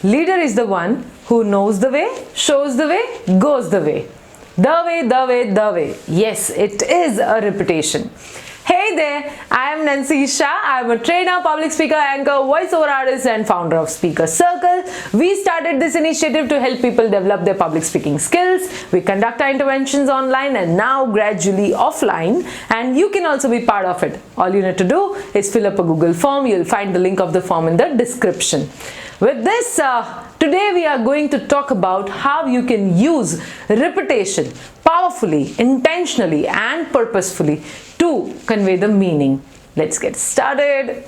Leader is the one who knows the way, shows the way, goes the way. The way, the way, the way. Yes, it is a repetition. Hey there, I am Nancy Shah. I am a trainer, public speaker, anchor, voiceover artist and founder of Speaker Circle. We started this initiative to help people develop their public speaking skills. We conduct our interventions online and now gradually offline, and you can also be part of it. All you need to do is fill up a Google form. You'll find the link of the form in the description. With this, today we are going to talk about how you can use repetition powerfully, intentionally and purposefully to convey the meaning. Let's get started.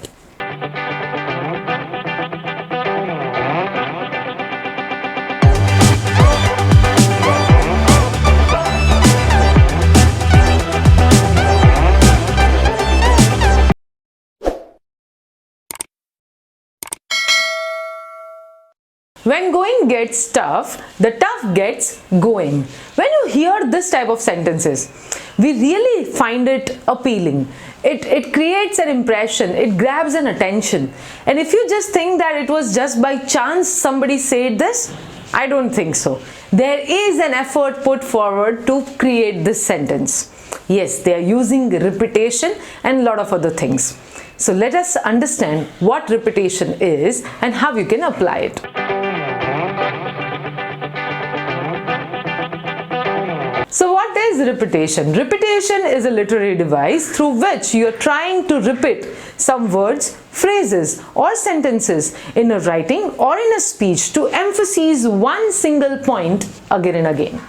When going gets tough, the tough gets going. When you hear this type of sentences, we really find it appealing. It creates an impression, it grabs an attention. And if you just think that it was just by chance somebody said this, I don't think so. There is an effort put forward to create this sentence. Yes, they are using repetition and a lot of other things. So let us understand what repetition is and how you can apply it. So what is repetition? Repetition is a literary device through which you are trying to repeat some words, phrases or sentences in a writing or in a speech to emphasize one single point again and again.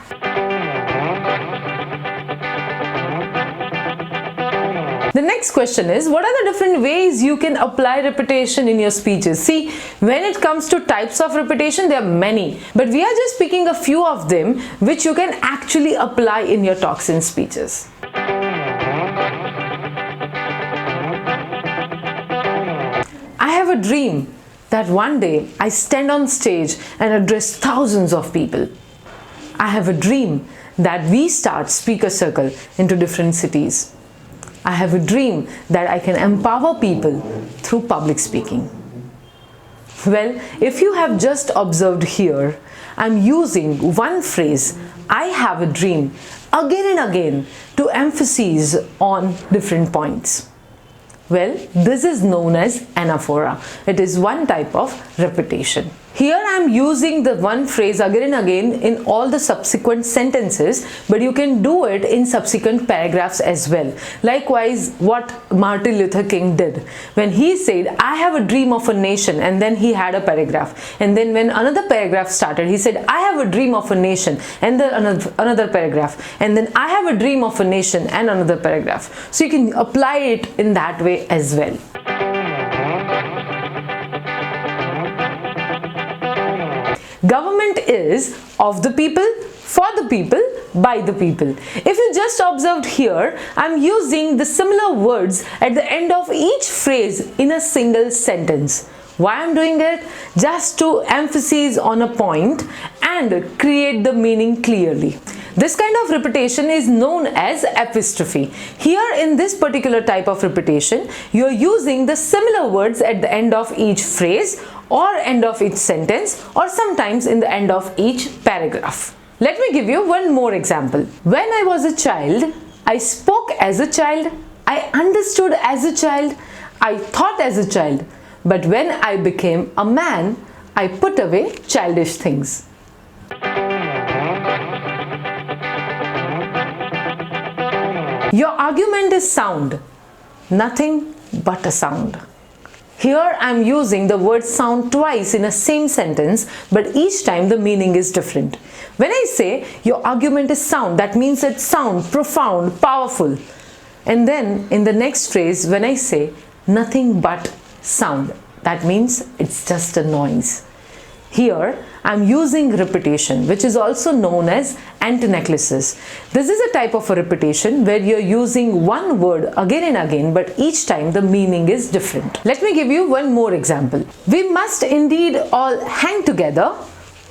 The next question is, what are the different ways you can apply repetition in your speeches? See, when it comes to types of repetition, there are many, but we are just picking a few of them which you can actually apply in your talks and speeches. I have a dream that one day I stand on stage and address thousands of people. I have a dream that we start Speaker Circle into different cities. I have a dream that I can empower people through public speaking. Well, if you have just observed here, I'm using one phrase, I have a dream, again and again to emphasize on different points. Well, this is known as anaphora. It is one type of repetition. Here I am using the one phrase again and again in all the subsequent sentences, but you can do it in subsequent paragraphs as well. Likewise, what Martin Luther King did when he said, I have a dream of a nation, and then he had a paragraph. And then when another paragraph started, he said, I have a dream of a nation, and then another paragraph. And then I have a dream of a nation and another paragraph. So you can apply it in that way as well. Government is of the people, for the people, by the people. If you just observed here, I'm using the similar words at the end of each phrase in a single sentence. Why I'm doing it? Just to emphasize on a point and create the meaning clearly. This kind of repetition is known as epistrophe. Here in this particular type of repetition, you're using the similar words at the end of each phrase or end of each sentence or sometimes in the end of each paragraph. Let me give you one more example. When I was a child, I spoke as a child, I understood as a child, I thought as a child, but when I became a man, I put away childish things. Your argument is sound, nothing but a sound. Here I am using the word sound twice in a same sentence, but each time the meaning is different. When I say your argument is sound, that means it's sound, profound, powerful. And then in the next phrase, when I say nothing but sound, that means it's just a noise. Here I'm using repetition, which is also known as antineclisis. This is a type of a repetition where you're using one word again and again, but each time the meaning is different. Let me give you one more example. We must indeed all hang together,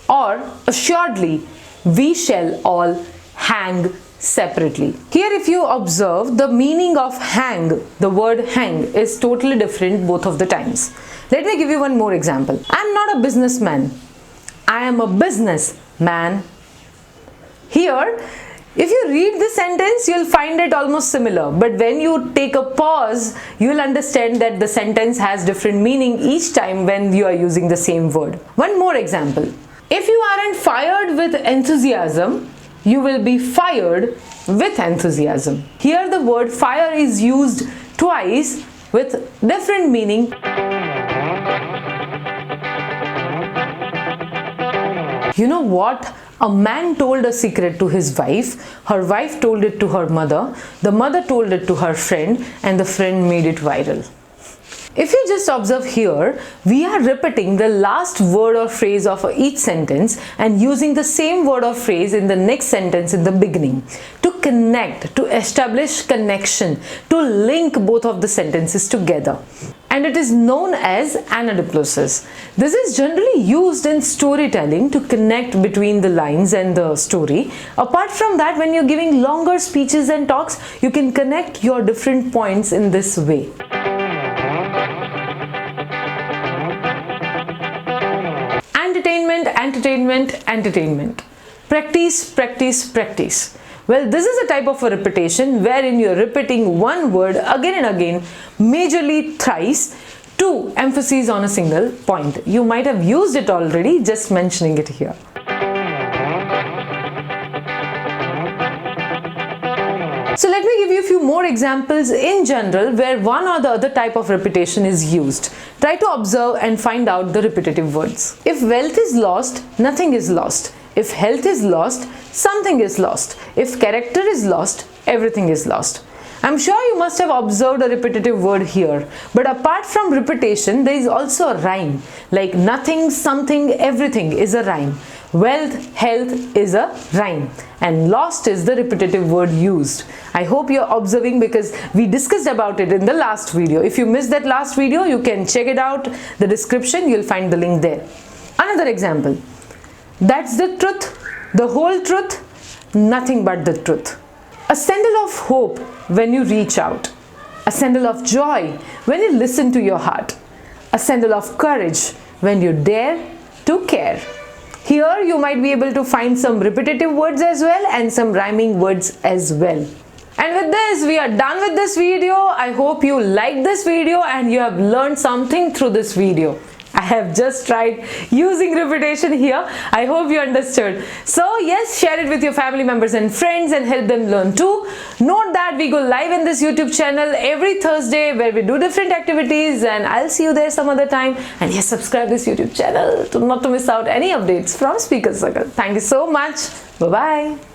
or assuredly we shall all hang separately. Here if you observe, the meaning of hang, the word hang, is totally different both of the times. Let me give you one more example. I'm not a businessman. I am a businessman. Here, if you read the sentence, you'll find it almost similar. But when you take a pause, you'll understand that the sentence has different meaning each time when you are using the same word. One more example. If you aren't fired with enthusiasm, you will be fired with enthusiasm. Here the word fire is used twice with different meaning. You know what? A man told a secret to his wife told it to her mother, the mother told it to her friend, and the friend made it viral. If you just observe here, we are repeating the last word or phrase of each sentence and using the same word or phrase in the next sentence in the beginning to connect, to establish connection, to link both of the sentences together. And it is known as anadiplosis. This is generally used in storytelling to connect between the lines and the story. Apart from that, when you're giving longer speeches and talks, you can connect your different points in this way. Entertainment. Practice. Well, this is a type of a repetition wherein you're repeating one word again and again, majorly thrice, to emphasize on a single point. You might have used it already, just mentioning it here. So let me give you a few more examples in general where one or the other type of repetition is used. Try to observe and find out the repetitive words. If wealth is lost, nothing is lost. If health is lost, something is lost. If character is lost, everything is lost. I'm sure you must have observed a repetitive word here. But apart from repetition, there is also a rhyme. Like nothing, something, everything is a rhyme. Wealth, health is a rhyme. And lost is the repetitive word used. I hope you're observing because we discussed about it in the last video. If you missed that last video, you can check it out. The description, you'll find the link there. Another example. That's the truth, the whole truth, nothing but the truth. A sandal of hope when you reach out. A sandal of joy when you listen to your heart. A sandal of courage when you dare to care. Here you might be able to find some repetitive words as well and some rhyming words as well. And with this, we are done with this video. I hope you liked this video and you have learned something through this video. I have just tried using repetition here. I hope you understood. So yes, share it with your family members and friends and help them learn too. Note that we go live in this YouTube channel every Thursday where we do different activities, and I'll see you there some other time. And yes, subscribe this YouTube channel to not to miss out any updates from Speaker Circle. Thank you so much. Bye-bye.